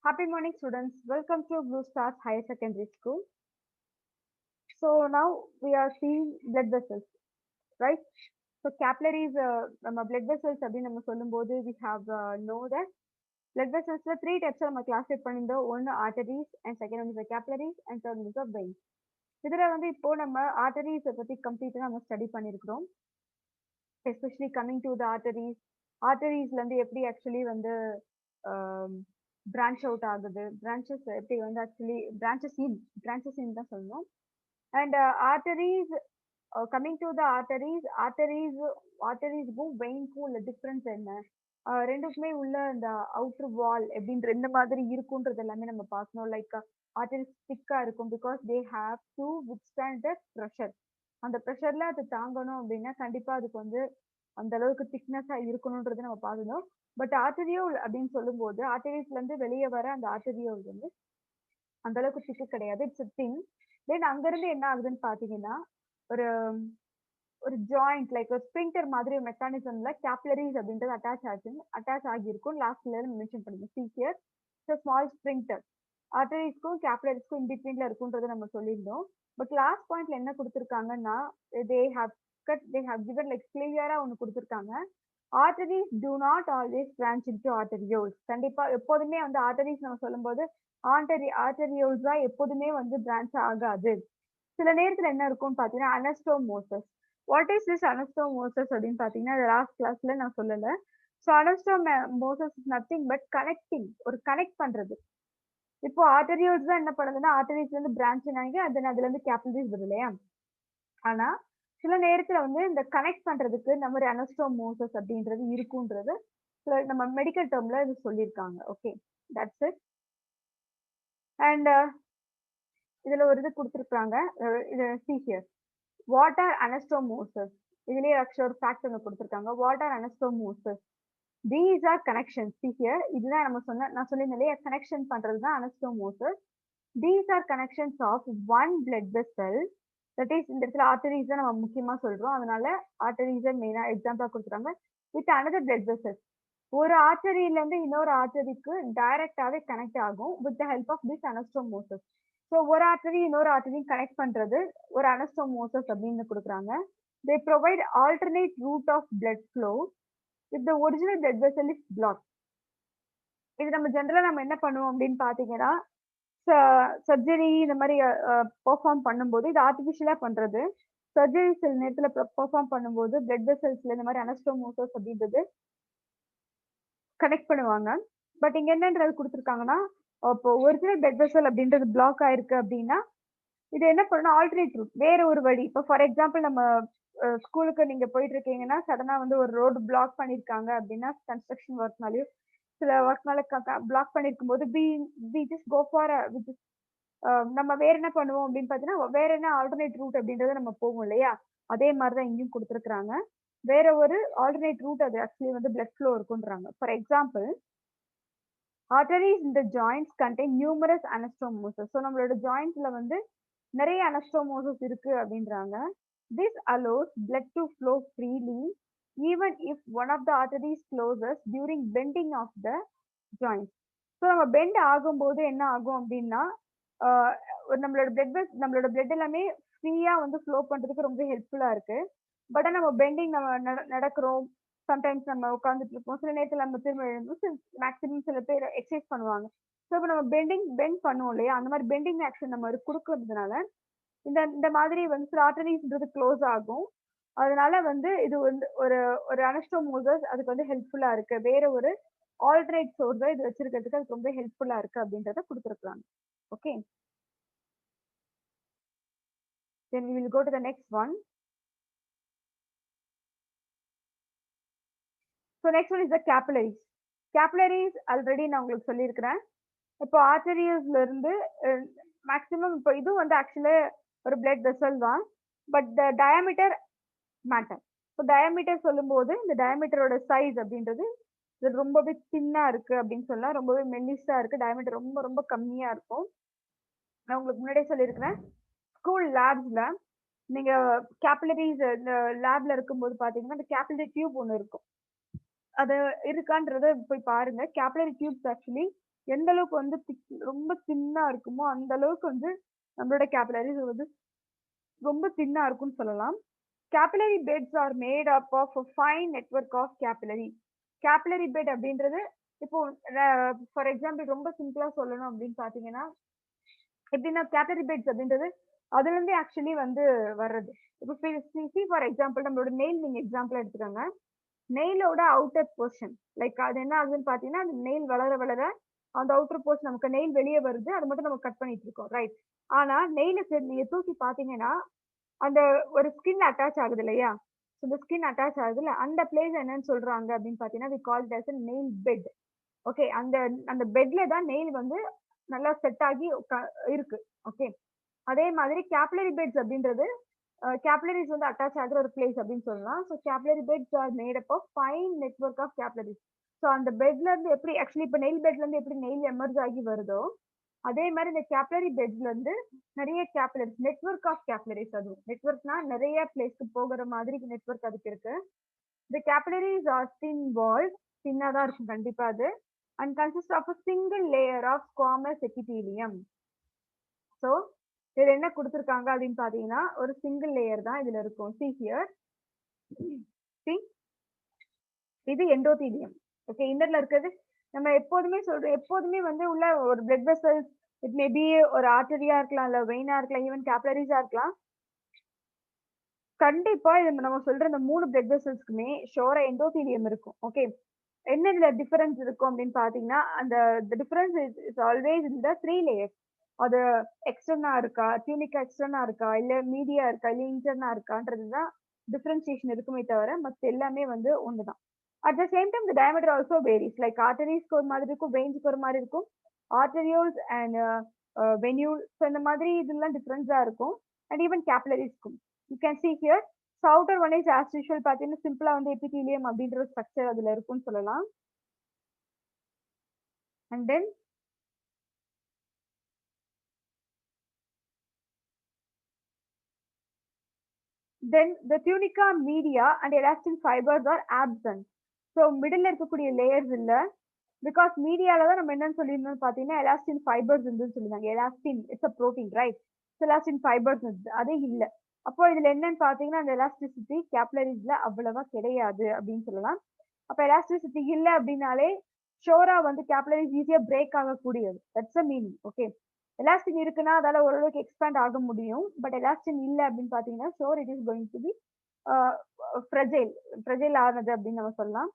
Happy morning, students. Welcome to Blue Stars Higher Secondary School. So now we are seeing blood vessels, right? So capillaries, blood vessels அப்படின்னு நம்ம சொல்லும்போது we have know that blood vesselsல three types நம்ம classify பண்ணியிருந்தோம். ஒன்று arteries and second one is the capillaries and third one is the veins. இதுல வந்து இப்போ நம்ம arteries பத்தி கம்ப்ளீட்டா நம்ம ஸ்டடி பண்ணியிருக்கிறோம். எஸ்பெஷலி கம்மிங் டு த ஆர்டரிஸ்ல இருந்து எப்படி ஆக்சுவலி வந்து பிரான்ச் அவுட் ஆகுது, பிரான்ச்சஸ் எப்படி வந்து ஆக்சுவலி பிரான்ச்சஸ் தான் சொல்லணும். And arteries coming to the ஆர்டரிஸ்க்கும் வெயின்க்கும் உள்ள டிஃப்ரென்ஸ் என்ன, ரெண்டுக்குமே உள்ள இந்த அவுட்டர் வால் எப்படின்ற இந்த மாதிரி இருக்குன்றது எல்லாமே நம்ம பார்க்கணும். லைக் ஆர்டரிஸ் திக்கா இருக்கும் because they have to withstand the pressure. அந்த ப்ரெஷர்ல அது தாங்கணும் அப்படின்னா கண்டிப்பா அதுக்கு வந்து அந்த அளவுக்கு திக்னஸா இருக்கணும்ன்றது நம்ம பார்க்கணும். பட் ஆர்டரியோல் அப்படின்னு சொல்லும்போது ஆர்டரிஸ்ல இருந்து வெளியே வர அந்த ஆர்டரியோல் வந்து அந்த அளவுக்கு திக்கு கிடையாது, இட்ஸ் தின். தென் அங்க இருந்து என்ன ஆகுதுன்னு பாத்தீங்கன்னா ஒரு ஒரு ஜாயிண்ட் லைக் ஒரு ஸ்பிரிண்டர் மாதிரி ஒரு மெக்கானிசம்ல கேப்லரிஸ் அப்படின்றது அட்டாச் ஆகியிருக்கும். லாஸ்ட்ல மென்ஷன் பண்ணுங்க சீக்கியர் ஸ்மால் ஸ்பிரிண்டர் ஆர்டரிஸ்க்கும் கேப்லரிஸ்க்கும் இன்பிட்வீன்ல இருக்குன்றதை நம்ம சொல்லியிருந்தோம். பட் லாஸ்ட் பாயிண்ட்ல என்ன கொடுத்துருக்காங்கன்னா தே ஹவ் given like கிளியரா ஒன்று கொடுத்துருக்காங்க. Arteries do not always branch into arterioles. கண்டிப்பா எப்போதுமே வந்து ஆர்டரிஸ் நம்ம சொல்லும்போது ஆர்டரியோல்ஸ் தான் எப்போதுமே வந்து பிரான்ச் ஆகாது. சில நேரத்துல என்ன இருக்கும்னு பாத்தீங்கன்னா anastomoses. What is this anastomoses அப்படின்னு பாத்தீங்கன்னா லாஸ்ட் கிளாஸ்ல நான் சொல்லல. So anastomoses is nothing but connecting, ஒரு கனெக்ட் பண்றது. இப்போ ஆர்டரியோல்ஸ் தான் என்ன பண்ணுதுன்னா ஆர்டரிஸ்ல இருந்து பிரான்ச் ஆகி அதுல இருந்து கேபிலரிஸ் வருது இல்லையா. ஆனா சில நேரத்துல வந்து இந்த கனெக்ட் பண்றதுக்கு நம்ம ஒரு அனஸ்டோமோசஸ் அப்படின்றது இருக்குன்றது நம்ம மெடிக்கல் டேர்ம்ல இது சொல்லியிருக்காங்க. Okay, that's it. அண்ட் இதுல ஒரு இது கொடுத்துருக்காங்க, இது சீக்கியர் வாட் ஆர் அனஸ்டோமோசஸ். இதுலயே ஆக்சுவலி ஒரு ஃபேக்ட் ஒன்று கொடுத்துருக்காங்க. What are anastomoses? These are connections. சீக்கியர் இதுதான் நான் சொல்லியிருந்தேன் இல்லையா, கனெக்ஷன் பண்றது தான் anastomoses. These are connections of one blood vessel. That is இந்த இடத்துல ஆர்டரிஸ் தான் நம்ம முக்கியமா சொல்றோம், அதனால ஆர்டரிஸ் மெயினா எக்ஸாம்பிளா கொடுத்துருக்காங்க. வித் அனதர் பிளட் வெசல், ஒரு ஆர்டரியில இருந்து இன்னொரு ஆர்டரிக்கு டைரக்டாவே கனெக்ட் ஆகும் with the help of this anastomoses. So ஒரு ஆர்டரி இன்னொரு ஆர்டரியும் கனெக்ட் பண்றது ஒரு அனஸ்டோமோசஸ் அப்படின்னு கொடுக்குறாங்க. They provide alternate route of blood flow if the original blood vessel is block. இது நம்ம ஜென்ரலா நம்ம என்ன பண்ணுவோம் அப்படின்னு பாத்தீங்கன்னா சர்ஜரி இந்த மாதிரி பெர்ஃபார்ம் பண்ணும்போது இது ஆர்டிஃபிஷியலா பண்றது. சர்ஜரி சில நேரத்துல பெர்ஃபார்ம் பண்ணும்போது பிளட் வெசல்ஸ்ல இந்த மாதிரி அனஸ்டோமோசஸ் அப்படின்றது கனெக்ட் பண்ணுவாங்க. பட் இங்க என்னன்றது கொடுத்துருக்காங்கன்னா இப்போ ஒரிஜினல் பிளட் வெசல் அப்படின்றது பிளாக் ஆயிருக்கு அப்படின்னா இது என்ன பண்ணணும், ஆல்டர்னேட் ரூட், வேற ஒரு வழி. இப்போ ஃபார் எக்ஸாம்பிள் நம்ம ஸ்கூலுக்கு நீங்க போயிட்டு இருக்கீங்கன்னா சடனா வந்து ஒரு ரோடு பிளாக் பண்ணிருக்காங்க அப்படின்னா கன்ஸ்ட்ரக்ஷன் ஒர்க்னாலயும் சில ஒர்க்னால பிளாக் பண்ணிருக்கும் போது நம்ம வேற என்ன பண்ணுவோம் அப்படின்னு பாத்தீங்கன்னா வேற என்ன ஆல்டர்னேட் ரூட் அப்படின்றத நம்ம போவோம் இல்லையா. அதே மாதிரிதான் இங்கேயும் கொடுத்துருக்காங்க, வேற ஒரு ஆல்டர்னேட் ரூட் அது ஆக்சுவலி வந்து பிளட் ஃப்ளோ இருக்குன்றாங்க. For example arteries in the joints contain numerous anastomosis. So நம்மளோட ஜாயிண்ட்ஸ்ல வந்து நிறைய அனஸ்டோமோசஸ் இருக்கு அப்படின்றாங்க. This allows blood to flow freely even if one of the arteries closes during bending of the joints. So நம்ம bend ஆகும்போது என்ன ஆகும் அப்படின்னா நம்மளோட பிளட் எல்லாமே ஃப்ரீயா வந்து ஃப்ளோ பண்றதுக்கு ரொம்ப ஹெல்ப்ஃபுல்லா இருக்கு. பட் நம்ம பெண்டிங் நம்ம நடக்கிறோம், சம்டைம்ஸ் நம்ம உட்காந்துட்டு இருப்போம், சில நேரத்தில் நம்ம திரும்ப எழுந்தும், மேக்ஸிமம் சில பேர் எக்ஸசைஸ் பண்ணுவாங்க. ஸோ இப்போ நம்ம பெண்ட் பண்ணுவோம் இல்லையா, அந்த மாதிரி பெண்டிங் ஆக்ஷன் நம்ம கொடுக்கறதுனால இந்த மாதிரி வந்து சில ஆர்டரிஸ்ன்றது க்ளோஸ் ஆகும். அதனால வந்து இது வந்து ஒரு அனஸ்டோமோசஸ் அதுக்கு வந்து ஹெல்ப்ஃபுல்லா இருக்கு. வேற ஒரு ஆல்டர்னேட் சோர்ஸை இது வச்சிருக்கிறதுக்கு அதுக்கு ரொம்ப ஹெல்ப்ஃபுல்லா இருக்கு அப்படின்றத கொடுத்துருக்காங்க. Okay, then we will go to the next one. So next one is the capillaries. Capillaries already நான் உங்களுக்கு சொல்லியிருக்கிறேன். இப்போ ஆர்டரிஸ்ல இருந்து மேக்ஸிமம் இப்போ இது வந்து ஆக்சுவலா ஒரு பிளட் வெசல் தான், பட் த டயாமீட்டர் மேட்டர். இப்போ டயாமீட்டர் சொல்லும்போது இந்த டயாமீட்டரோட சைஸ் அப்படின்றது இது ரொம்பவே தின்னா இருக்கு அப்படின்னு சொல்லலாம், ரொம்பவே மெல்லிஸா இருக்கு, டயாமீட்டர் ரொம்ப ரொம்ப கம்மியா இருக்கும். நான் உங்களுக்கு முன்னாடியே சொல்லியிருக்கிறேன், ஸ்கூல் லேப்ஸ்ல நீங்க கேபிலரிஸ் இந்த லேப்ல இருக்கும்போது பாத்தீங்கன்னா இந்த கேபிலரி டியூப் ஒன்று இருக்கும், அது இருக்கான்றத போய் பாருங்க. கேபிலரி டியூப்ஸ் ஆக்சுவலி எந்த அளவுக்கு வந்து ரொம்ப தின்னா இருக்குமோ அந்த அளவுக்கு வந்து நம்மளோட கேபிலரிஸ் வந்து ரொம்ப தின்னா இருக்கும்னு சொல்லலாம். Capillary beds are made up of a fine network of capillary. Capillary bed அப்படின்றது இப்போ ஃபார் எக்ஸாம்பிள் ரொம்ப சிம்பிளா சொல்லணும் அப்படின்னு பாத்தீங்கன்னா எப்படின்னா கேபிலரி பெட்ஸ் அப்படின்றது அதுல இருந்தே ஆக்சுவலி வந்து வர்றது. இப்போ ஃபார் எக்ஸாம்பிள் நம்மளோட நெயில் நீங்க எக்ஸாம்பிள் எடுத்துக்கோங்க. நெயிலோட அவுட்டர் போர்ஷன் லைக் அது என்ன ஆகுதுன்னு பாத்தீங்கன்னா அந்த நெயில் வளர வளர அந்த அவுட்டர் போர்ஷன் நமக்கு நெயில் வெளியே வருது, அதை மட்டும் நம்ம கட் பண்ணிட்டு இருக்கோம், ரைட்? ஆனா நெயில சரி நீங்க தூக்கி பாத்தீங்கன்னா அந்த ஒரு ஸ்கின் அட்டாச் ஆகுது இல்லையா? இந்த ஸ்கின் அட்டாச் ஆகுதுல்ல அந்த பிளேஸ் என்னன்னு சொல்றாங்க அப்படின்னு பாத்தீங்கன்னா we call it as a nail bed. Okay, அந்த அந்த பெட்ல தான் நெயில் வந்து நல்லா செட் ஆகி இருக்கு. ஓகே, அதே மாதிரி கேபிலரி பெட்ஸ் அப்படின்றது கேபிலரிஸ் வந்து அட்டாச் ஆகுற ஒரு பிளேஸ் அப்படின்னு சொல்லலாம். So capillary beds are made up of fine network of capillaries. So அந்த பெட்ல இருந்து எப்படி ஆக்சுவலி இப்போ நெயில் பெட்ல இருந்து எப்படி நெயில் எமர்ஜ் ஆகி வருதோ அதே மாதிரி இந்த கேபிலரி பெட்ஸ்ல இருந்து நிறைய கேபிலரிஸ் நெட்வொர்க் ஆஃப் கேபிலரிஸ், அதுவும் நெட்வொர்க்னா நிறைய பிளேஸ்க்கு போகிற மாதிரி நெட்வொர்க் அதுக்கு இருக்கு. இந்த கேபிலரிஸ் ஆர் தின் வால்ஸ், தின்னா தான் இருக்கும் கண்டிப்பா அது, and consist of a single layer of squamous epithelium. So இதுல என்ன கொடுத்துருக்காங்க அப்படின்னு பாத்தீங்கன்னா ஒரு சிங்கிள் லேயர் தான் இதுல இருக்கும். see here, see, இது எண்டோதீலியம். ஓகே, இன்னர்ல இருக்கிறது நம்ம எப்போதுமே சொல்றோம், எப்போதுமே வந்து உள்ள ஒரு blood vessels, it may be ஒரு ஆர்டரியா இருக்கலாம், இல்ல வெயினா இருக்கலாம், ஈவன் கேபிலரிஸா இருக்கலாம். கண்டிப்பா இது நம்ம சொல்ற இந்த 3 பிளட் வெசல்ஸ்க்குமே ஷோரா எண்டோதீலியம் இருக்கும். ஓகே, என்ன இதுல டிஃபரன்ஸ் இருக்கும் அப்படின்னு பாத்தீங்கன்னா அந்த டிஃபரன்ஸ் இஸ் ஆல்வேஸ் இந்த 3 லேயர்ஸ். அது எக்ஸ்டர்னா இருக்கா, டியூனிக்கா எக்ஸ்டர்னா இருக்கா, இல்ல மீடியா இருக்கா, இல்ல இன்டர்னா இருக்கான்றதுதான் டிஃபரன்சியேஷன் இருக்குமே தவிர மத்த எல்லாமே வந்து ஒண்ணுதான். At the same time the diameter also varies. Like ஆர்டரிஸ்க்கு ஒரு மாதிரி இருக்கும், வெயின்ஸ்க்கு ஒரு மாதிரி இருக்கும். ஆர்டரியோல்ஸ் அண்ட் வென்யூல், ஸோ இந்த மாதிரி இதெல்லாம் டிஃபரன்ஸா இருக்கும். அண்ட் ஈவன் கேபிலரிஸ்க்கும் you can see here. So outer one is as usual பார்த்தீங்கன்னா சிம்பிளா வந்து எபிதீலியம் அப்படின்ற ஒரு ஸ்ட்ரக்சர் அதுல இருக்கும்னு சொல்லலாம். And then the tunica media and elastin fibers are absent. So middle இருக்கக்கூடிய லேயர்ஸ் இல்ல, பிகாஸ் மீடியால தான் நம்ம என்னன்னு சொல்லியிருந்தோம் பாத்தீங்கன்னா எலாஸ்டின் ஃபைபர்ஸ் இருந்துன்னு சொல்லியிருந்தாங்க. Elastin it's a protein, right? Elastin fibres இருந்தது, அது இல்ல. அப்போ இதுல என்னன்னு பாத்தீங்கன்னா அந்த எலாஸ்டிசிட்டி கேப்லரிஸ்ல அவ்வளவா கிடையாது அப்படின்னு சொல்லலாம். அப்ப எலாஸ்டிசிட்டி இல்ல அப்படின்னாலே ஷோரா வந்து கேப்லரிஸ் ஈஸியா பிரேக் ஆகக்கூடியது, that's a meaning. Okay, elastin இருக்குன்னா அதால ஓரளவுக்கு எக்ஸ்பேண்ட் ஆக முடியும். பட் எலாஸ்டின் இல்ல அப்படின்னு பாத்தீங்கன்னா sure it is going to be fragile ஆனது அப்படின்னு நம்ம சொல்லலாம்.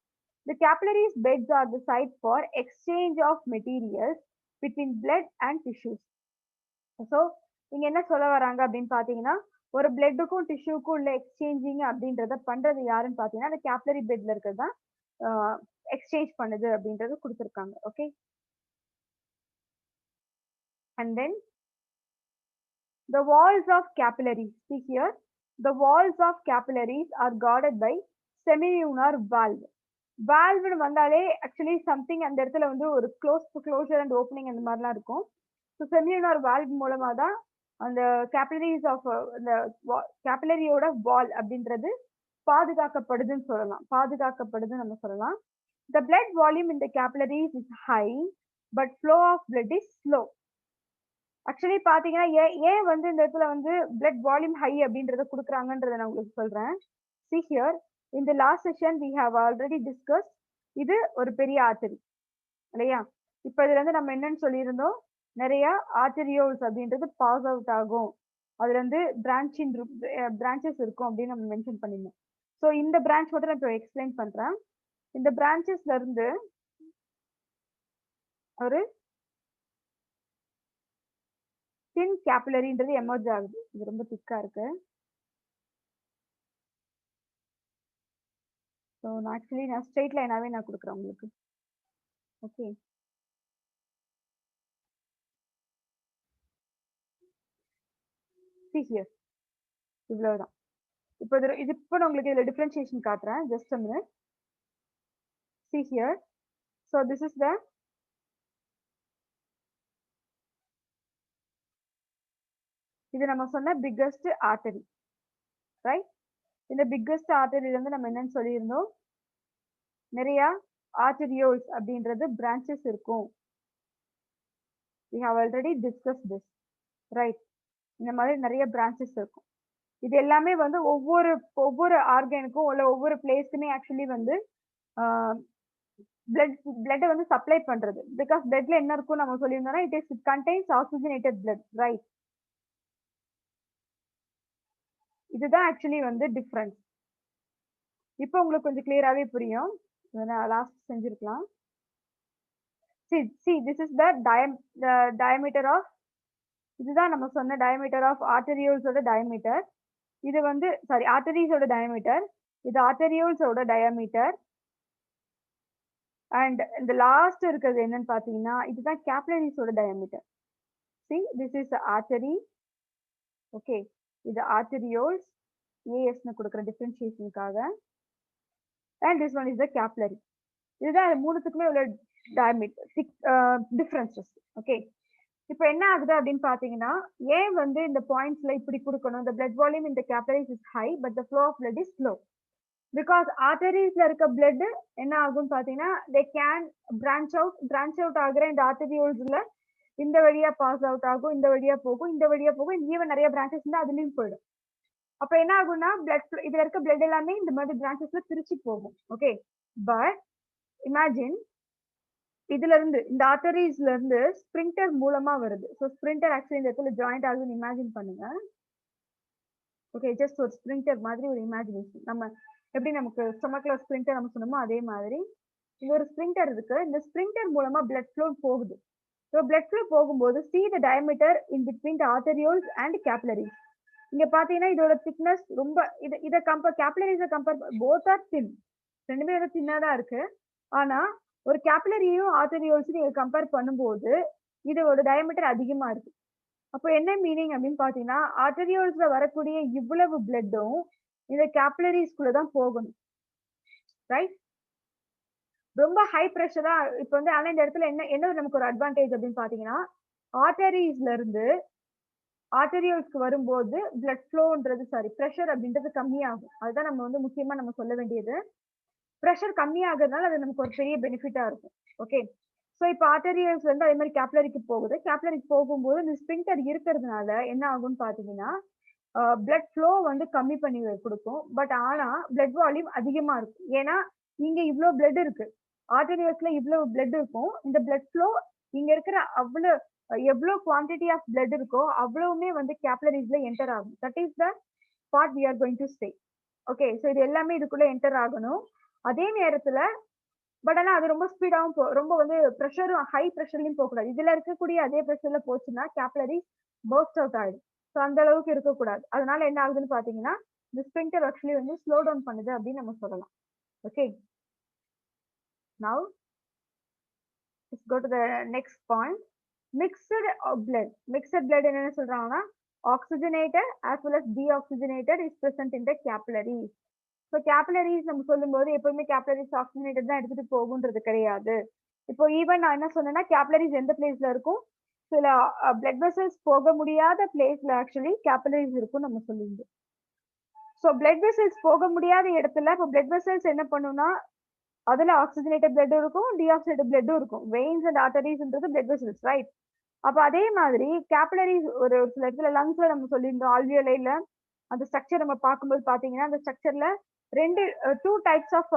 The capillaries beds are the site for exchange of materials between blood and tissues. So இங்க என்ன சொல்ல வராங்க அப்படின்னு பாத்தீங்கன்னா ஒரு பிளட்டுக்கும் டிஷ்யூக்கும் உள்ள எக்ஸ்சேஞ்சிங் அப்படின்றத பண்றது யாருன்னு பாத்தீங்கன்னா அந்த கேப்லரி பெட்ல இருக்கிறது தான் எக்ஸ்சேஞ்ச் பண்ணுது அப்படின்றது கொடுத்துருக்காங்க. Okay, and then the walls of capillaries, see here, the walls of capillaries are guarded by semilunar valve. வால்வ்னு வந்தாலே ஆக்சுவலி சம்திங் அந்த இடத்துல வந்து ஒரு க்ளோஷர் அண்ட் ஓப்பனிங் அந்த மாதிரிலாம் இருக்கும். ஸோ செமிலுனார் வால்வ் மூலமா தான் அந்த கேபிலரிஸ் ஆஃப் இந்த கேபிலரியோட வால் அப்படின்றது பாதுகாக்கப்படுதுன்னு சொல்லலாம், பாதுகாக்கப்படுதுன்னு நம்ம சொல்லலாம். The blood volume in the capillaries is high but flow of blood is slow. Actually பாத்தீங்கன்னா ஏன் வந்து இந்த இடத்துல வந்து பிளட் வால்யூம் ஹை அப்படின்றத கொடுக்குறாங்கன்றத நான் உங்களுக்கு சொல்றேன். see here, in the last session we have already discussed, இது ஒரு பெரிய ஆர்டரி இல்லையா? இப்ப இதுல இருந்து நம்ம என்னன்னு சொல்லியிருந்தோம், நிறைய ஆர்டரியோல்ஸ் அப்படின்றது பாஸ் அவுட் ஆகும், அதுல இருந்து பிரான்ச்சஸ் இருக்கும் அப்படின்னு நம்ம மென்ஷன் பண்ணிருந்தோம். ஸோ இந்த பிரான்ச் மட்டும் நான் இப்போ எக்ஸ்பிளைன் பண்றேன். இந்த பிரான்ச்சஸ்ல இருந்து ஒரு தின் கேபிலரின்றது எமர்ஜ் ஆகுது. இது ரொம்ப திக்கா இருக்கு. ஸோ நான் ஆக்சுவலி நான் ஸ்ட்ரெயிட் லைனாவே நான் கொடுக்குறேன் உங்களுக்கு. ஓகே, see here, இவ்வளவுதான். இப்போ இது இப்போ நான் உங்களுக்கு இதுல டிஃபரன்ஷியேஷன் காட்டுறேன், just a minute. see here, so this is the இது நம்ம சொன்ன பிக்கஸ்ட் ஆர்டரி, ரைட்? இந்த பிக்கஸ்ட் ஆர்டரியில இருந்து நம்ம என்னன்னு சொல்லியிருந்தோம், நிறைய ஆர்டரியோல்ஸ் அப்படின்றது பிரான்ச்சஸ் இருக்கும். we have already discussed this, right? இந்த மாதிரி நிறைய பிரான்ச்சஸ் இருக்கும். இது எல்லாமே வந்து ஒவ்வொரு ஒவ்வொரு ஆர்கனுக்கும் இல்ல ஒவ்வொரு பிளேஸ்க்குமே ஆக்சுவலி வந்து பிளட் வந்து சப்ளை பண்றது. பிகாஸ் பிளட்ல என்ன இருக்கும் நம்ம சொல்லியிருந்தோம்னா it contains oxygenated blood, right? இதுதான் ஆக்சுவலி வந்து டிஃபரன்ஸ். இப்போ உங்களுக்கு கொஞ்சம் கிளியராகவே புரியும். லாஸ்ட் செஞ்சிருக்கலாம். see this is the diameter of, இதுதான் நம்ம சொன்ன diameter of arterioles ஓட diameter. இது வந்து சாரி arteries ஓட diameter, இது arterioles ஓட diameter. and இந்த லாஸ்ட் இருக்குது என்னன்னு பாத்தீங்கன்னா இதுதான் capillaries ஓட diameter. see this is the artery, okay, இது arterioles, as னு கொடுக்கிற டிஃபரன்ஷியேஷனுக்காக. and this one is the capillary. இதுதான் மூணுத்துக்குமே உள்ள diameter differences, okay. இப்போ என்ன ஆகுது அப்படின்னு பாத்தீங்கன்னா ஏன் வந்து இந்த பாயிண்ட்ஸ்ல இப்படி கொடுக்கணும், the blood volume in the capillaries is high but the flow of blood is slow. because arteriesல இருக்க blood என்ன ஆகும்னு பாத்தீங்கன்னா they can branch out ஆகுற இந்த arteriolesல இந்த வழியா பாஸ் அவுட் ஆகும், இந்த வழியா போகும், ஈவன் நிறைய பிரான்ச்சஸ் இருந்தா அதுலயும் போயிடும். அப்ப என்ன ஆகும்னா பிளட் இதுல இருக்க பிளட் எல்லாமே இந்த மாதிரி பிரான்ச்சஸ்ல பிரிச்சு போகும், ஓகே. பட் இமேஜின் இதுல இருந்து இந்த ஆர்டரிஸ்ல இருந்து ஸ்பிரிண்டர் மூலமா வருது. ஸோ ஸ்பிரிண்டர் ஆக்சுவலி இந்த இடத்துல ஜாயிண்ட் ஆகுதுன்னு இமேஜின் பண்ணுங்க, ஓகே. ஜஸ்ட் ஒரு ஸ்பிரிண்டர் மாதிரி ஒரு இமேஜினேஷன். நம்ம எப்படி நமக்கு ஸ்டொமக்ல ஸ்பிரிண்டர் நம்ம சொன்னோமோ அதே மாதிரி இங்க ஒரு ஸ்பிரிண்டர் இருக்கு. இந்த ஸ்பிரிண்டர் மூலமா பிளட் ஃப்ளோ போகுது. ஸோ பிளட் ஃப்ளோ போகும்போது see the diameter in between the arterioles and capillaries. இங்க பாத்தீங்கன்னா இதோட திக்னஸ் ரொம்ப இதை கேபிலரிஸை கம்பேர் போத் ஆர் தின், ரெண்டுமே ரொம்ப தின்னா தான் இருக்கு. ஆனா ஒரு கேபிலரியும் ஆர்டரியோல்ஸும் நீங்க கம்பேர் பண்ணும்போது இதோட டயமீட்டர் அதிகமா இருக்கு. அப்போ என்ன மீனிங் அப்படின்னு பாத்தீங்கன்னா ஆர்டரியோல்ஸ்ல வரக்கூடிய இவ்வளவு பிளட்டும் இந்த கேபிலரிஸ்குள்ள தான் போகணும், ரைட்? ரொம்ப ஹை ப்ரெஷரா இப்போ வந்து ஆனா இந்த இடத்துல என்ன நமக்கு ஒரு அட்வான்டேஜ் அப்படின்னு பாத்தீங்கன்னா ஆர்டரிஸ்ல இருந்து ஆர்டரியோல்ஸ்க்கு வரும்போது பிளட் ஃப்ளோன்றது ப்ரெஷர் அப்படின்றது கம்மியாகும். அதுதான் நம்ம வந்து முக்கியமா நம்ம சொல்ல வேண்டியது. ப்ரெஷர் கம்மியாகிறதுனால அது நமக்கு ஒரு பெரிய பெனிஃபிட்டா இருக்கும், ஓகே. ஸோ இப்போ ஆர்டரியல்ஸ் வந்து அதே மாதிரி கேப்லரிக்கு போகுது. கேப்லரிக்கு போகும்போது இந்த ஸ்பிரிண்டர் இருக்கிறதுனால என்ன ஆகும்னு பாத்தீங்கன்னா பிளட் ஃப்ளோ வந்து கம்மி பண்ணி கொடுக்கும். பட் ஆனா பிளட் வால்யூம் அதிகமா இருக்கும். ஏன்னா இங்க இவ்வளவு பிளட் இருக்கு, ஆர்டரியல்ஸ்ல இவ்வளவு பிளட் இருக்கும். இந்த பிளட் ஃப்ளோ இங்க இருக்கிற எவ்வளவு குவான்டிட்டி ஆஃப் பிளட் இருக்கோ அவ்வளவுமே வந்து கேப்லரிஸ்ல என்டர் ஆகும். That is the part we are going to stay, okay. So இது எல்லாமே இதுக்குள்ள என்டர் ஆகணும். அதே நேரத்துல பட் ஆனா அது ரொம்ப ஸ்பீடாவும் ரொம்ப வந்து ப்ரெஷரும் ஹை ப்ரெஷர்லயும் போகக்கூடாது. இதுல இருக்கக்கூடிய அதே ப்ரெஷர்ல போச்சுன்னா கேப்லரி பர்ஸ்ட் அவுட் ஆயிடும். ஸோ அந்த அளவுக்கு இருக்கக்கூடாது. அதனால என்ன ஆகுதுன்னு பாத்தீங்கன்னா இந்த ஸ்பிரிண்டர் ஆக்சுவலி வந்து ஸ்லோ டவுன் பண்ணுது அப்படின்னு நம்ம சொல்லலாம், okay. Now let's go to the next point, mixed blood என்னன்னு சொல்றாங்கன்னா oxygenated as well as deoxygenated is present in the capillaries. So capillaries நம்ம சொல்லும்போது எப்பவுமே கேபிலரிஸ் ஆக்சிஜனேட்டட் தான் எடுத்துட்டு போகுன்றது கிடையாது. இப்போ ஈவன் நான் என்ன சொன்னேன்னா கேபிலரிஸ் எந்த பிளேஸ்ல இருக்கும், சில பிளட் வெசல்ஸ் போக முடியாத பிளேஸ்ல ஆக்சுவலி கேபிலரிஸ் இருக்கும் நம்ம சொல்லியிருந்தோம். ஸோ பிளட் வெசல்ஸ் போக முடியாத இடத்துல இப்போ பிளட் வெசல்ஸ் என்ன பண்ணும்னா அதுல ஆக்சிஜனேட்டட் பிளட்டும் இருக்கும், டிஆக்சிஜனேட்டட் பிளட்டும் இருக்கும். வெயின்ஸ் அண்ட் ஆர்டரிஸ்ன்றது பிளட் வெசல்ஸ், ரைட்? அப்போ அதே மாதிரி கேபிலரிஸ் ஒரு சில இடத்துல லங்ஸ்ல நம்ம சொல்லியிருந்தோம் ஆல்வியோலைல அந்த ஸ்ட்ரக்சர் நம்ம பார்க்கும்போது பாத்தீங்கன்னா அந்த ஸ்ட்ரக்சர்ல two types of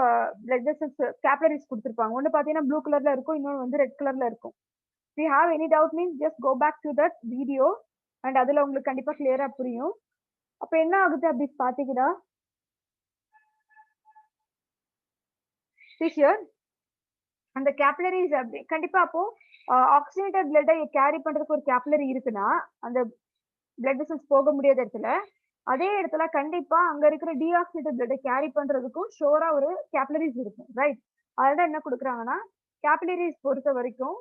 blood vessels capillaries கொடுத்துருப்பாங்க. ஒன்னு பாத்தீங்கன்னா ப்ளூ கலர்ல இருக்கும், இன்னொன்று வந்து ரெட் கலர்ல இருக்கும். You have any doubt means just go back to that video and அதுல உங்களுக்கு கண்டிப்பா கிளியரா புரியும். அப்ப என்ன ஆகுது அப்படி பாத்தீங்கன்னா அந்த கேபிலரிஸ் அப்படி கண்டிப்பா அப்போ ஆக்சிஜனேட்டட் பிளட்டை கேரி பண்றதுக்கு ஒரு கேபிலரி இருக்குன்னா அந்த பிளட் வெசல்ஸ் போக முடியாத இடத்துல அதே இடத்துல கண்டிப்பா அங்க இருக்கிற டீஆக்சிடேட்டட் பிளட்டை கேரி பண்றதுக்கும் ஷோரா ஒரு கேபிலரிஸ் இருக்கும், ரைட்? அதனால என்ன கொடுக்குறாங்கன்னா கேபிலரிஸ் பொறுத்த வரைக்கும்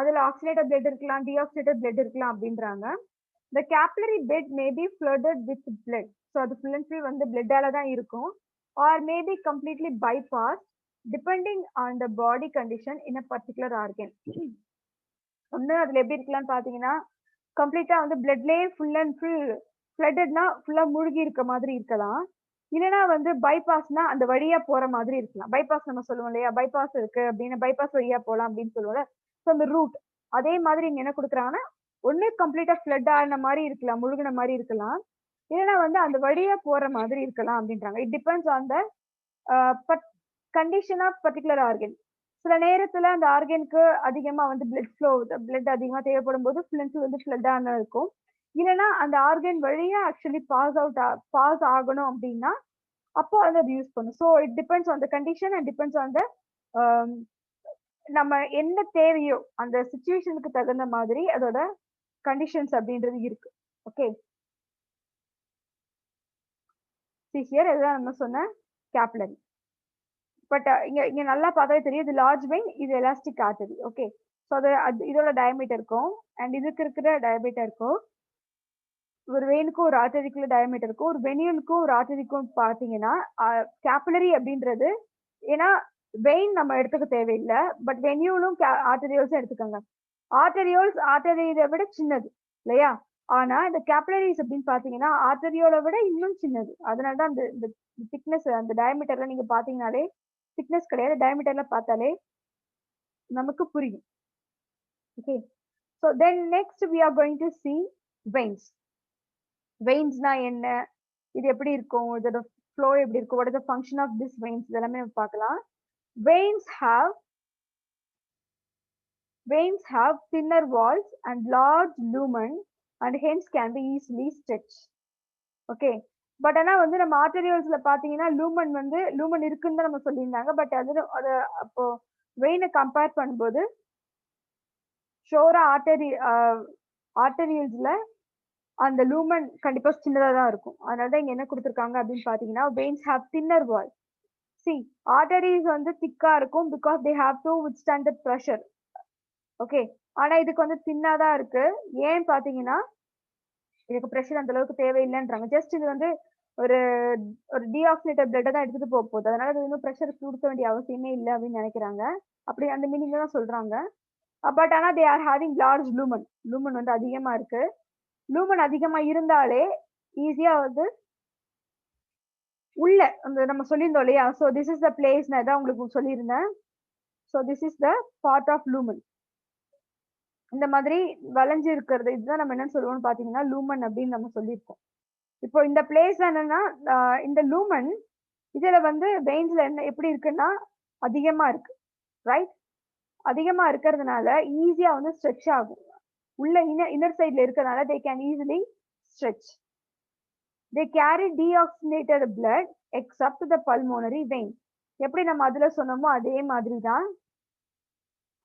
அதுல ஆக்சிடேட்டட் பிளட் இருக்கலாம், டீஆக்சிடேட்டட் பிளட் இருக்கலாம் அப்படின்றாங்க. the capillary bed may be flooded with blood. So அது ஃபுல் அண்ட் ஃபுல் வந்து பிளட்டால தான் இருக்கும், or may be completely bypassed depending on the body condition in a particular organ. ஒன்று அதுல எப்படி இருக்கலாம்னு பாத்தீங்கன்னா கம்ப்ளீட்டா வந்து பிளட்லயே ஃபுல் அண்ட் ஃபுல் ஃபிளட்டட்னா ஃபுல்லா மூழ்கி இருக்க மாதிரி இருக்கலாம், இல்லைன்னா வந்து பைபாஸ்னா அந்த வழியா போற மாதிரி இருக்கலாம். பைபாஸ் நம்ம சொல்லுவோம் இல்லையா, பைபாஸ் இருக்கு அப்படின்னு பைபாஸ் வழியா போகலாம் அப்படின்னு சொல்லுவோம்ல. ஸோ அந்த ரூட் அதே மாதிரி இங்க என்ன கொடுக்குறாங்கன்னா ஒண்ணு கம்ப்ளீட்டா ஃப்ளட் ஆன மாதிரி இருக்கலாம், முழுகின மாதிரி இருக்கலாம், இல்லைன்னா வந்து அந்த வழியா போற மாதிரி இருக்கலாம் அப்படின்றாங்க. It depends on the condition of particular organ. சில நேரத்துல அந்த ஆர்கனுக்கு அதிகமா வந்து பிளட் அதிகமா தேவைப்படும் போது வந்து ஃப்ளட் ஆன இருக்கும். இல்லைன்னா அந்த ஆர்கன் வழியா ஆக்சுவலி பாஸ் ஆகணும் அப்படின்னா அப்போ வந்து அது யூஸ் பண்ணும். So it depends on the condition and depends on த நம்ம என்ன தேவையோ அந்த சுச்சுவேஷனுக்கு தகுந்த மாதிரி அதோட கண்டிஷன்ஸ் அப்படின்றது இருக்கு. ஓகே, ஹியர் இதுதான் நம்ம சொன்ன கேப்லரி. பட் இங்க இங்க நல்லா பார்த்தாலே தெரியும், இது லார்ஜ் வெயின், இது எலாஸ்டிக் ஆர்டரி. ஓகே, ஸோ அது இதோட டயமீட்டருக்கும் அண்ட் இதுக்கு இருக்கிற டயமீட்டருக்கும், ஒரு வெயினுக்கும் ஒரு ஆர்டரிக்குள்ள டயமீட்டர் இருக்கும், ஒரு வெனியூலுக்கும் ஒரு ஆர்டரிக்கும் பார்த்தீங்கன்னா கேபிலரி அப்படின்றது, ஏன்னா வெயின் நம்ம எடுத்துக்க தேவையில்லை, பட் வெனியூலும் ஆர்டரியோல்ஸும் எடுத்துக்கோங்க. ஆர்டரியை விட சின்னது இல்லையா? ஆனா இந்த கேபிலரிஸ் அப்படின்னு பாத்தீங்கன்னா ஆர்டரியோட விட இன்னும் சின்னது. அதனாலதான் இந்த திக்னஸ், அந்த டயமீட்டர்ல நீங்க பாத்தீங்கன்னாலே திக்னஸ் கிடையாது, டயமீட்டர்ல பார்த்தாலே நமக்கு புரியும். Okay, so then next we are going to see veins. வெயின்ஸ்னா என்ன, இது எப்படி இருக்கும், இதோட ஃப்ளோ எப்படி இருக்கும், what is the function of this veins, இதெல்லாமே நம்ம பார்க்கலாம். Veins have thinner walls and large lumen and hence can be easily stretched. Okay, but ஆனா வந்து நம்ம ஆர்டரியோல்ஸ்ல பாத்தீங்கன்னா லூமன் இருக்குன்னு தான் நம்ம சொல்லியிருந்தாங்க. பட் அது அப்போ வெயினை கம்பேர் பண்ணும்போது ஷோரா ஆர்டரியோல்ஸ்ல அந்த லூமன் கண்டிப்பா சின்னதா தான் இருக்கும். அதனாலதான் இங்க என்ன கொடுத்துருக்காங்க அப்படின்னு பாத்தீங்கன்னா veins have thinner wall. See, arteries வந்து திக்கா இருக்கும் because they have to withstand the pressure. Okay, ஆனா இதுக்கு வந்து தின்னாதான் இருக்கு. ஏன் பாத்தீங்கன்னா இதுக்கு பிரஷர் அந்த அளவுக்கு தேவையில்லைன்றாங்க. ஜஸ்ட் இது வந்து ஒரு ஒரு டீஆக்சினேட்டட் பிளட் தான் எடுத்துட்டு போக போகுது, அதனால இது இன்னும் பிரஷர் கொடுக்க வேண்டிய அவசியமே இல்லை அப்படின்னு நினைக்கிறாங்க. அப்படி அந்த மீனிங்ல தான் சொல்றாங்க. பட் ஆனா they are having large lumen வந்து அதிகமா இருக்கு. லூமன் அதிகமா இருந்தாலே ஈஸியா வந்து உள்ள அந்த நம்ம சொல்லியிருந்தோம் இல்லையா? So this is the place, நான் தான் உங்களுக்கு சொல்லியிருந்தேன். So this is the part of lumen. இந்த மாதிரி வளைஞ்சு இருக்கிறது இதுதான் நம்ம என்ன சொல்லுவோம்னு பாத்தீங்கன்னா லூமன் அப்படின்னு நம்ம சொல்லியிருக்கோம். இப்போ இந்த பிளேஸ் என்னன்னா இந்த லூமன் இதுல வந்து வெயின்ஸ்ல என்ன எப்படி இருக்குன்னா அதிகமா இருக்கு, ரைட்? அதிகமா இருக்கிறதுனால ஈஸியா வந்து ஸ்ட்ரெச் ஆகும். உள்ள இன்னர் சைட்ல இருக்கிறதுனால they can easily stretch. They carry deoxygenated blood except the pulmonary vein. எப்படி நம்ம அதுல சொன்னோமோ அதே மாதிரி தான்.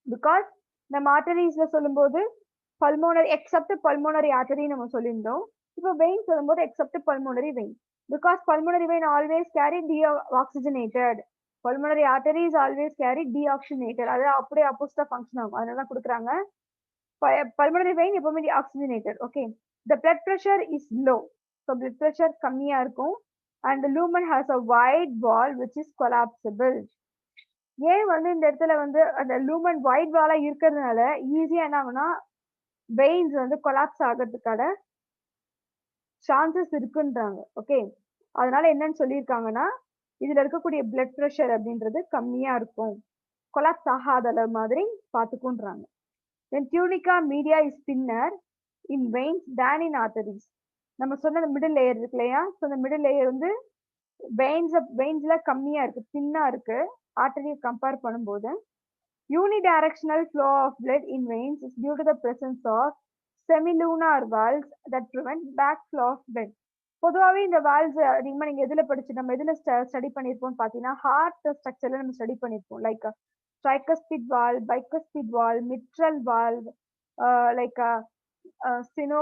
பிகாஸ் நம்ம ஆர்டரிஸ்ல சொல்லும்போது பல்மோனரி எக்ஸப்ட் பல்மோனரி ஆர்டரி நம்ம சொல்லியிருந்தோம். இப்போ வெயின் சொல்லும்போது except pulmonary vein, because pulmonary vein always carry deoxygenated, pulmonary arteries always carry deoxygenated. அது அப்படியே ஆப்போசிட்டா ஃபங்க்ஷன் ஆகும், அதனால தான் கொடுக்குறாங்க. பல்மோனரி வெயின் எப்பவுமே deoxygenated. Okay, the blood pressure is low, so blood pressure கம்மியா இருக்கும். and the lumen has a wide wall which is collapsible. ஏன் வந்து இந்த இடத்துல வந்து அந்த லூமன் வைட் வாலா இருக்கிறதுனால ஈஸியா என்ன ஆகும்னா வெயின்ஸ் வந்து கொலாப்ஸ் ஆகிறதுக்கான சான்சஸ் இருக்குன்றாங்க. ஓகே, அதனால என்னன்னு சொல்லியிருக்காங்கன்னா இதுல இருக்கக்கூடிய பிளட் ப்ரெஷர் அப்படின்றது கம்மியா இருக்கும், கொலாப்ஸ் ஆகாத மாதிரி பார்த்துக்குன்றாங்க. Then tunica media is thinner in veins than in arteries. நம்ம சொன்ன மிடில் லேயர் இருக்கு இல்லையா? ஸோ அந்த மிடில் லேயர் வந்து வெயின்ஸ்ல கம்மியா இருக்கு, தின்னா இருக்கு ஆர்டரியை கம்பேர் பண்ணும்போது. Unidirectional flow of blood in veins is due to the presence of semilunar valves that prevent backflow of blood. பொதுவாகவே இந்த வால்வ்ஸ் அதிகமா நீங்க எதுல நம்ம எதுல ஸ்டடி பண்ணிருப்போம் பாத்தீங்கன்னா ஹார்ட் ஸ்ட்ரக்சர்ல நம்ம ஸ்டடி பண்ணிருப்போம். Like tricuspid valve, bicuspid valve, mitral valve, like sino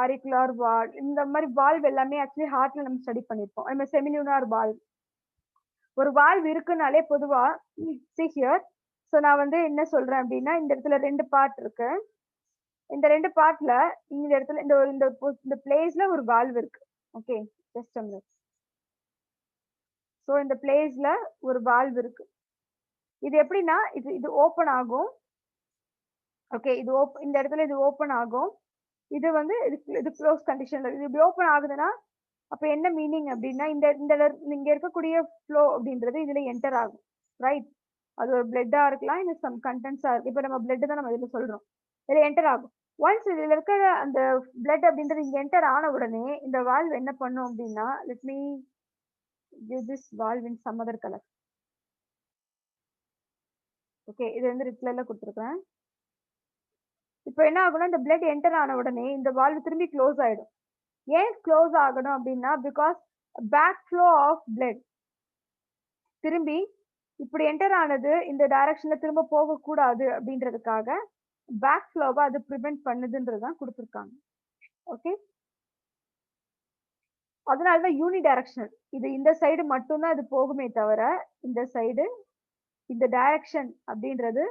auricular valve, இந்த மாதிரி வால்வ் எல்லாமே ஆக்சுவலி ஹார்ட்ல நம்ம ஸ்டடி பண்ணிருப்போம். அது மாதிரி செமிலுனார் வால்வ், ஒரு வால்வ் இருக்குனாலே பொதுவா see here. ஸோ நான் வந்து என்ன சொல்றேன் அப்படின்னா இந்த இடத்துல ரெண்டு பார்ட் இருக்கு. இந்த ரெண்டு பார்ட்ல இந்த இடத்துல இந்த பிளேஸ்ல ஒரு வால்வ் இருக்கு. Okay, just a minute. So இந்த பிளேஸ்ல ஒரு வால்வ் இருக்கு. இது எப்படின்னா இது ஓப்பன் ஆகும். ஓகே, இந்த இடத்துல இது ஓப்பன் ஆகும். இது வந்து இது க்ளோஸ் கண்டிஷன்ல இது இப்படி ஓப்பன் ஆகுதுன்னா அப்ப என்ன மீனிங் அப்படின்னா இங்க இருக்கக்கூடிய ஃப்ளோ அப்படின்றது இதுல என்டர் ஆகும், ரைட்? அது ஒரு பிளட்டா இருக்கலாம், இது சம் கண்டென்ட்ஸா இருக்கு. இப்ப நம்ம பிளட் தான் நம்ம இதுல சொல்றோம். இதுல என்டர் ஆகும். ஒன்ஸ் இதுல இருக்கிற அந்த பிளட் அப்படின்றது இங்க என்டர் ஆன உடனே இந்த வால்வ் என்ன பண்ணும் அப்படின்னா, let me give this valve in some other colour. Okay, இது வந்து ரெட் கலர்ல கொடுத்துருக்கேன். இப்போ என்ன ஆகும்னா இந்த பிளட் என்டர் ஆன உடனே இந்த வால்வ் திரும்பி க்ளோஸ் ஆயிடும். ஏன் க்ளோஸ் ஆகணும் அப்படின்னா, because back flow of blood திரும்பி இப்படி என்டர் ஆனது இந்த டைரக்ஷன்ல திரும்ப போகக்கூடாது அப்படின்றதுக்காக பேக் ஃப்ளோவை அது ப்ரிவென்ட் பண்ணுதுன்றதுதான் கொடுத்துருக்காங்க. ஓகே, அதனாலதான் யூனி டைரக்ஷனல். இது இந்த சைடு மட்டும்தான் இது போகுமே தவிர இந்த சைடு இந்த டைரக்ஷன் அப்படின்றது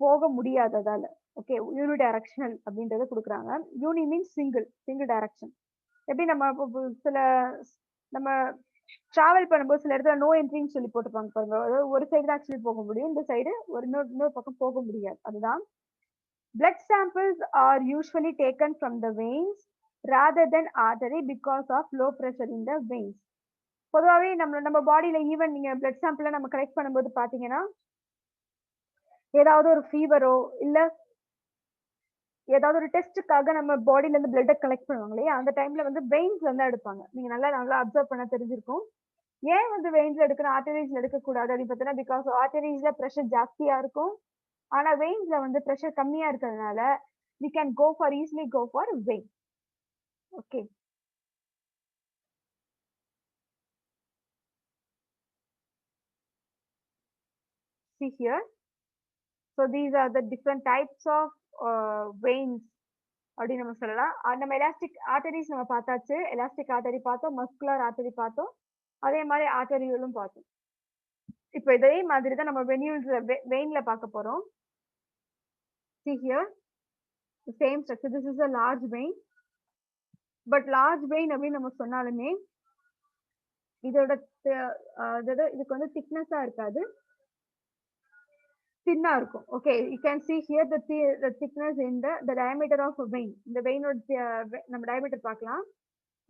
போக முடியாததால. ஓகே, யூனி டைரக்ஷனல் அப்படின்றத கொடுக்குறாங்க. யூனி மீன்ஸ் சிங்கிள் டைரக்ஷன். எப்படி நம்ம சில நம்ம டிராவல் பண்ணும்போது சில இடத்துல நோ என்ட்ரின்னு சொல்லி போட்டுப்பாங்க பாருங்க. அதாவது ஒரு சைடு தான் ஆக்சுவலி போக முடியும், இந்த சைடு இன்னொரு பக்கம் போக முடியாது. அதுதான் blood samples are usually taken from the veins rather than artery because of low pressure in the veins. பொதுவாகவே நம்ம பாடியில ஈவன் நீங்க பிளட் சாம்பிள நம்ம கலெக்ட் பண்ணும்போது பாத்தீங்கன்னா, ஏதாவது ஒரு ஃபீவரோ இல்ல ஏதாவது ஒரு டெஸ்ட்டுக்காக நம்ம பாடியில இருந்து பிளட்டை கலெக்ட் பண்ணுவாங்க இல்லையா, அந்த டைம்ல வந்து வெயின்ஸ்ல இருந்து எடுப்பாங்க. நீங்க நல்லா அப்சர்வ் பண்ண தெரிஞ்சிருக்கும். ஏன் வந்து வெயின்ஸ்ல எடுக்கணும், ஆர்டரிஸ்ல எடுக்கக்கூடாது அப்படின்னு பார்த்தீங்கன்னா, பிகாஸ் ஆர்டரிஸ்ல ப்ரெஷர் ஜாஸ்தியா இருக்கும். ஆனா வெயின்ஸ்ல வந்து ப்ரெஷர் கம்மியா இருக்கிறதுனால we can easily go for vein. Okay. See here. So these are the different types of veins அப்படின்னு நம்ம சொல்லலாம். நம்ம எலாஸ்டிக் ஆர்டரிஸ் நம்ம பார்த்தாச்சு. எலாஸ்டிக் ஆர்டரி பார்த்தோம், மஸ்குலர் ஆர்டரி பார்த்தோம், அதே மாதிரி ஆர்டரிகளும் பார்த்தோம். இப்போ இதே மாதிரி தான் நம்ம வெயின்ல பார்க்க போறோம். See here, the same structure. This is a large vein. But large vein அப்படின்னு நம்ம சொன்னாலுமே இதோட இதுக்கு வந்து திக்னஸா இருக்காது, தின்னா இருக்கும். Okay, you can see here the thickness in the diameter of a vein. இந்த வெயினோட நம்ம டயமீட்டர் பார்க்கலாம்.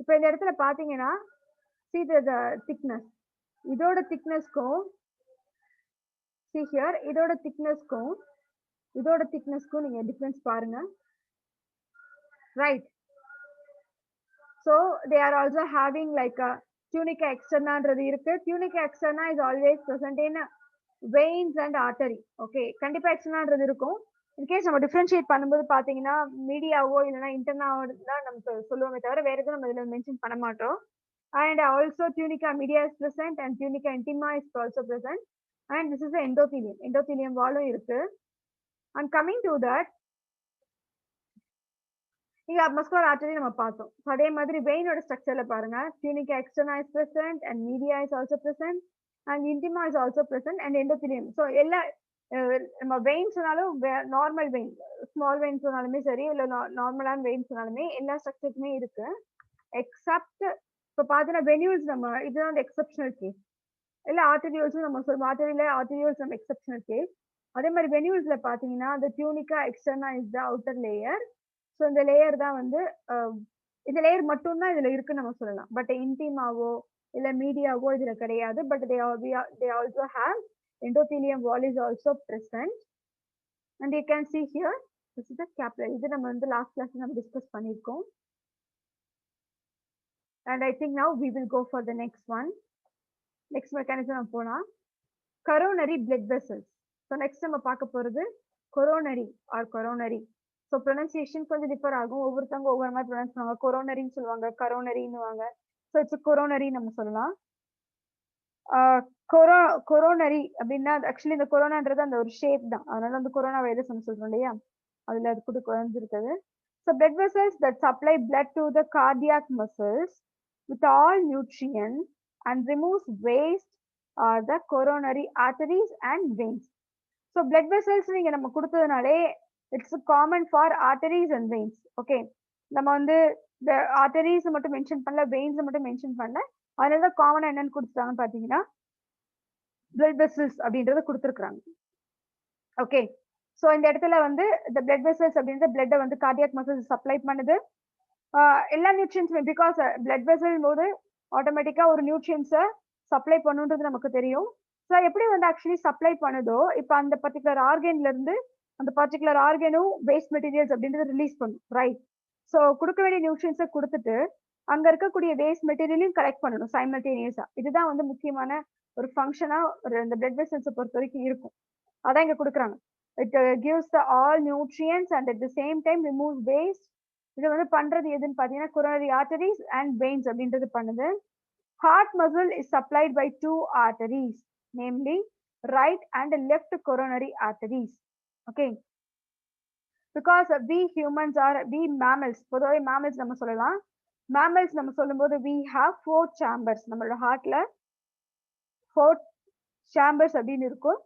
இப்போ இந்த இடத்துல பாத்தீங்கன்னா see the thickness. இதோட திக்னஸ்க்கும் see here இதோட திக்னஸ்க்கும் நீங்க டிஃபரன்ஸ் பாருங்க. Right. So they are also having like a tunica externaன்றது இருக்கு. tunica externa is always present in veins and artery. Okay, கண்டிப்பா எக்ஸ்டர்னான்றது இருக்கும். இன்கேஸ் நம்ம டிஃபரன்ஷியேட் பண்ணும்போது பாத்தீங்கன்னா மீடியாவோ இல்லைன்னா இன்டர்னாவோ தான் நம்ம சொல்லுவோமே தவிர வேற எதுவும் நம்ம இதுல மென்ஷன் பண்ண மாட்டோம். And also tunica media is present and tunica intima is also present and this is the endothelium வாலும் இருக்கு. And coming to that, இங்க மஸ்குலர் ஆர்டரி நம்ம பார்த்தோம். அதே மாதிரி வெயினோட ஸ்ட்ரக்சர்ல பாருங்க, tunica externa is present and media is also present and intima is also present and endothelium. So எல்லா நம்ம vein சொன்னாலும் நார்மல் வெயின், ஸ்மால் வெயின் சொன்னாலுமே சரி இல்ல நார்மலான வெயின் சொன்னாலுமே எல்லா ஸ்ட்ரக்சருக்குமே இருக்கு. எக்ஸப்ட் இப்போ பாத்தீங்கன்னா வெனியூல்ஸ் நம்ம இதுதான் எக்ஸப்ஷனல் கேஸ். இல்ல ஆர்டரியோல்ஸும் நம்ம சொல்லுவோம், ஆர்டரியோல்ஸ் நம்ம எக்ஸப்ஷனல் கேஸ். அதே மாதிரி வெனியூல்ஸ்ல பாத்தீங்கன்னா the tunica externa is the outer layer. So இந்த லேயர் தான் வந்து இந்த லேயர் மட்டும்தான் இதுல இருக்குன்னு நம்ம சொல்லலாம். பட் இன்டிமாவோ இல்ல மீடியாவோ இதுல கிடையாது. But they also have endothelium wall is also present and you can see here this is the capillary. இது நம்ம வந்து லாஸ்ட் கிளாஸ்ல நம்ம டிஸ்கஸ் பண்ணிருக்கோம். and I think now we will go for the next one. next mechanism நம்ம போலாம், coronary blood vessels. so next நம்ம பார்க்க போறது coronary or coronary. So pronunciation கொஞ்சம் டிஃபர் ஆகும், ஒவ்வொருத்தவங்க ஒவ்வொரு மாதிரி ப்ரொனன்ஸ் பண்ணுவாங்க. கொரோனரின்னு சொல்லுவாங்க, கரோனரின்னுவாங்க. ஸோ இட்ஸ் கொரோனரி நம்ம சொல்லலாம். கொரோனரி அப்படின்னா ஆக்சுவலி இந்த கொரோனான்றது அந்த ஒரு ஷேப் தான், அதனால வந்து கொரோனா வைரஸ் நம்ம சொல்றோம் இல்லையா, அதுல அது கூட குறைஞ்சிருக்குது. So blood vessels that supply blood to the cardiac muscles with all nutrients and removes waste are the coronary arteries and veins. So blood vessels நீங்க நம்ம கொடுத்ததுனாலே it's common for arteries and veins. Okay, நம்ம வந்து இந்த arteries மட்டும் mention பண்ணல, veins மட்டும் mention பண்ணல. அதனால தான் காமனா என்னன்னு கொடுத்துட்டாங்கன்னு பாத்தீங்கன்னா blood vessels அப்படின்றத கொடுத்துருக்காங்க. ஓகே, ஸோ இந்த இடத்துல வந்து இந்த blood vessels அப்படின்ற பிளட்டை வந்து கார்டியாக் மசில்ஸ் சப்ளை பண்ணுது. எல்லா நியூட்ரியன்ஸுமே பிகாஸ் blood vessel போது ஆட்டோமேட்டிக்கா ஒரு நியூட்ரியன்ஸை சப்ளை பண்ணுன்றது நமக்கு தெரியும். ஸோ எப்படி வந்து ஆக்சுவலி சப்ளை பண்ணுதோ இப்போ அந்த பர்டிகுலர் ஆர்கன்ல இருந்து அந்த பர்டிகுலர் ஆர்கனும் வேஸ்ட் மெட்டீரியல்ஸ் அப்படின்றத ரிலீஸ் பண்ணும், ரைட்? ஸோ கொடுக்க வேண்டிய நியூட்ரியன்ஸை கொடுத்துட்டு அங்க இருக்கக்கூடிய வேஸ்ட் மெட்டீரியலையும் கலெக்ட் பண்ணணும் சைமல்டேனியஸா. இதுதான் வந்து முக்கியமான ஒரு ஃபங்க்ஷனா ஒரு இந்த பிளட் வெசல்ஸை பொறுத்த வரைக்கும் இருக்கும். அதான் இங்க கொடுக்குறாங்க. It gives the all nutrients and at the same time remove waste. இது வந்து பண்றது எதுன்னு பாத்தீங்கன்னா coronary arteries and veins அப்படின்றது பண்ணுது. Heart muscle is supplied by two arteries, namely right and left coronary arteries. Okay. Because we humans are we mammals. பொதுவாக mammals நம்ம சொல்லலாம். mammals நம்ம சொல்லும்போது we have 4 chambers. நம்மளோட ஹார்ட்ல 4 chambers அப்படின்னு இருக்கும்.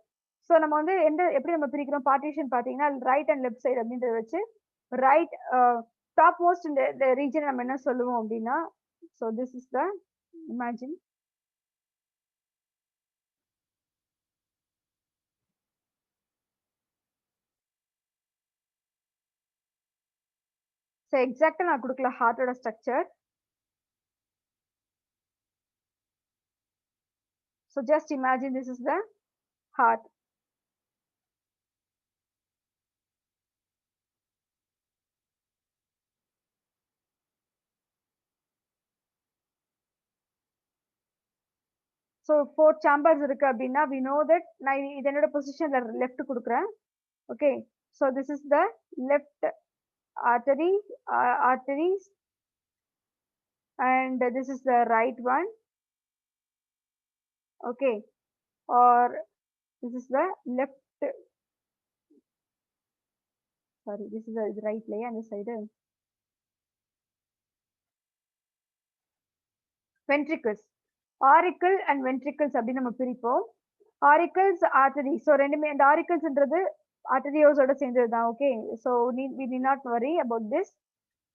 ஸோ நம்ம வந்து எப்படி நம்ம பிரிக்கிறோம் பார்ட்டிஷன் பார்த்தீங்கன்னா ரைட் அண்ட் லெஃப்ட் சைடு அப்படின்றத வச்சு ரைட் டாப் மோஸ்ட் இந்த ரீஜன் நம்ம என்ன சொல்லுவோம் அப்படின்னா, so this is the imagine. So எக்ஸாக்டா நான் கொடுக்கல ஹார்ட்டோட ஸ்ட்ரக்சர். So just imagine this is the heart. So 4 chambers இருக்கு அப்படின்னா we know that நான் இதனோட பொசிஷன்ல லெஃப்ட் கொடுக்குறேன். Okay, so this is the left arteries and this is the right one. Okay, or this is the left, sorry, this is the right layer on the side. Ventricles, auricle and ventricles அப்படி நம்ம பிரிப்போம். auricles artery, so ரெண்டுமே இந்த auriclesன்றது arterioles ஓட சேர்ந்தது தான். Okay, so we need not worry about this.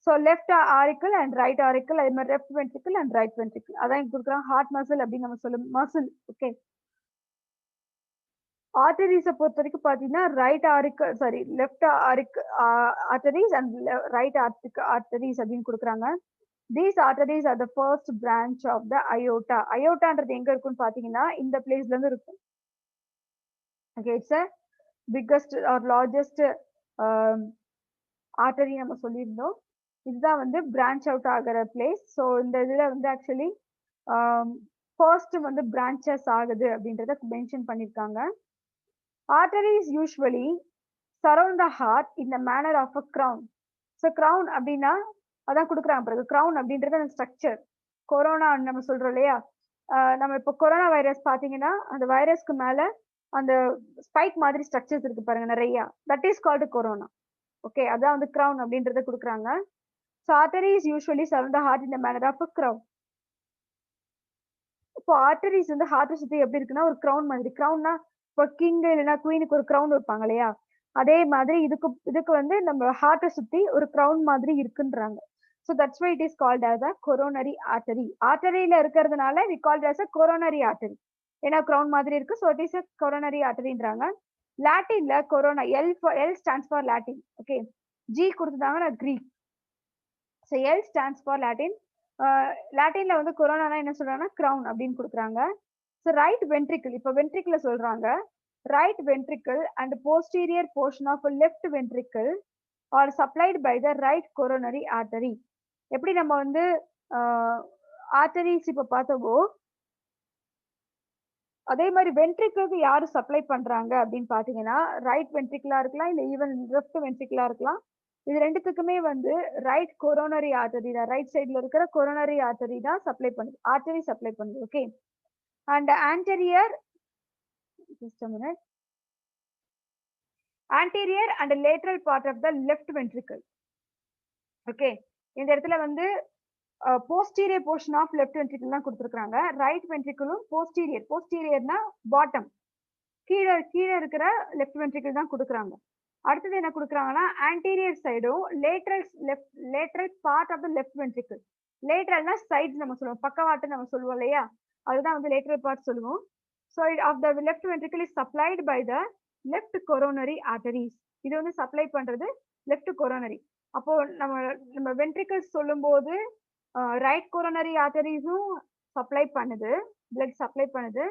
So left auricle and right auricle, அதே மாதிரி left ventricle and right ventricle. அதான் இங்க கொடுக்குறோம் ஹார்ட் மசில் அப்படின்னு நம்ம சொல்லும் மசில். ஓகே, ஆர்டரிஸை பொறுத்த வரைக்கும் பார்த்தீங்கன்னா right auricle sorry left arteries and right arteries அப்படின்னு கொடுக்குறாங்க. These arteries are the first branch of the aorta. அயோட்டான்றது எங்க இருக்குன்னு பார்த்தீங்கன்னா இந்த பிளேஸ்ல இருந்து இருக்கும். Okay, it's a biggest or largest artery நம்ம சொல்லியிருந்தோம். இதுதான் வந்து பிரான்ச் அவுட் ஆகிற பிளேஸ். ஸோ இந்த இதில் வந்து ஆக்சுவலி ஃபர்ஸ்ட் வந்து பிரான்ச்சஸ் ஆகுது அப்படின்றத மென்ஷன் பண்ணியிருக்காங்க. Arteries usually surround the heart in the manner of a crown. So crown அப்படின்னா அதான் கொடுக்குறாங்க பிறகு. crown அப்படின்றது அந்த ஸ்ட்ரக்சர். கொரோனா நம்ம சொல்றோம் இல்லையா, நம்ம இப்போ கொரோனா வைரஸ் பார்த்தீங்கன்னா அந்த வைரஸ்க்கு மேல அந்த ஸ்பைக் மாதிரி ஸ்ட்ரக்சர்ஸ் இருக்கு பாருங்க நிறைய, that is called corona. Okay, அதான் வந்து crown அப்படின்றத கொடுக்குறாங்க. So arteries usually surround the heart in the manner of a crown. இப்போ ஆர்டரிஸ் வந்து ஹார்ட்டை சுற்றி எப்படி இருக்குன்னா ஒரு க்ரௌன் மாதிரி. க்ரௌன்னா இப்போ கிங் இல்லைன்னா குவீனுக்கு ஒரு க்ரௌன் வைப்பாங்க இல்லையா, அதே மாதிரி இதுக்கு வந்து நம்ம ஹார்ட்டை சுற்றி ஒரு க்ரௌன் மாதிரி இருக்குன்றாங்க. So that's why it is called as a coronary artery. ஆர்டரியில இருக்கிறதுனால we called as a coronary artery, ஏன்னா க்ரௌன் மாதிரி இருக்கு. So it is a coronary ஆர்டரின்றாங்க. லாட்டின்ல corona L stands for Latin. Okay, G கொடுத்துட்டாங்கன்னா Greek. So L stands for Latin. லாட்டின்ல வந்து கொரோனா என்ன சொல்றாங்கன்னா கிரவுன் அப்படின்னு கொடுக்குறாங்க. ஸோ ரைட் வென்ட்ரிக்கிள், இப்போ வென்ட்ரிக்கிள சொல்றாங்க. Right ventricle and posterior portion of left ventricle are supplied by the right coronary artery. எப்படி நம்ம வந்து ஆர்டரிஸ் இப்போ பார்த்தோமோ அதே மாதிரி வென்ட்ரிக்கிளுக்கு யாரு சப்ளை பண்றாங்க அப்படின்னு பாத்தீங்கன்னா ரைட் வென்ட்ரிக்கிளா இருக்கலாம், இல்லை ஈவன் லெஃப்ட் வென்ட்ரிக்கிளா இருக்கலாம். இது ரெண்டுத்துக்குமே வந்து ரைட் கொரோனரி ஆர்டரி தான், ரைட் சைட்ல இருக்கிற கொரோனரி ஆர்டரி தான் சப்ளை பண்ணுது, ஆர்டரி சப்ளை பண்ணுது. Okay, and anterior just a minute, anterior and lateral part of the left ventricle. Okay, இந்த இடத்துல வந்து posterior portion of left ventricle தான் கொடுத்துருக்காங்க. ரைட் வென்ட்ரிக்கிளும் போஸ்டீரியர்னா பாட்டம், கீழே கீழே இருக்கிற லெஃப்ட் வென்ட்ரிக்கிள் தான் கொடுக்குறாங்க. அடுத்தது என்ன கொடுக்குறாங்கன்னா ஆன்டீரியர் சைடும் lateral part of the left ventricle. லேட்ரல்னா சைட்ஸ் நம்ம சொல்லுவோம், பக்கவாட்டு நம்ம சொல்லுவோம் இல்லையா, அதுதான் வந்து லேட்ரல் பார்ட் சொல்லுவோம். So of the left ventricle is supplied by the left coronary arteries. இது வந்து சப்ளை பண்றது லெஃப்ட் கொரோனரி. அப்போ நம்ம வென்ட்ரிக்கிள்ஸ் சொல்லும் போது ரைட் கொரோனரி ஆர்டரிஸும் சப்ளை பண்ணுது, பிளட் சப்ளை பண்ணுது,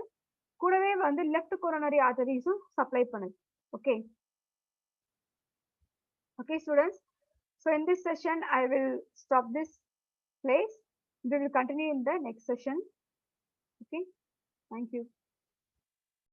கூடவே வந்து லெஃப்ட் கொரோனரி ஆர்டரிஸும் சப்ளை பண்ணுது. Okay, Okay, students. So in this session, I will stop this place. We will continue in the next session. Okay. Thank you.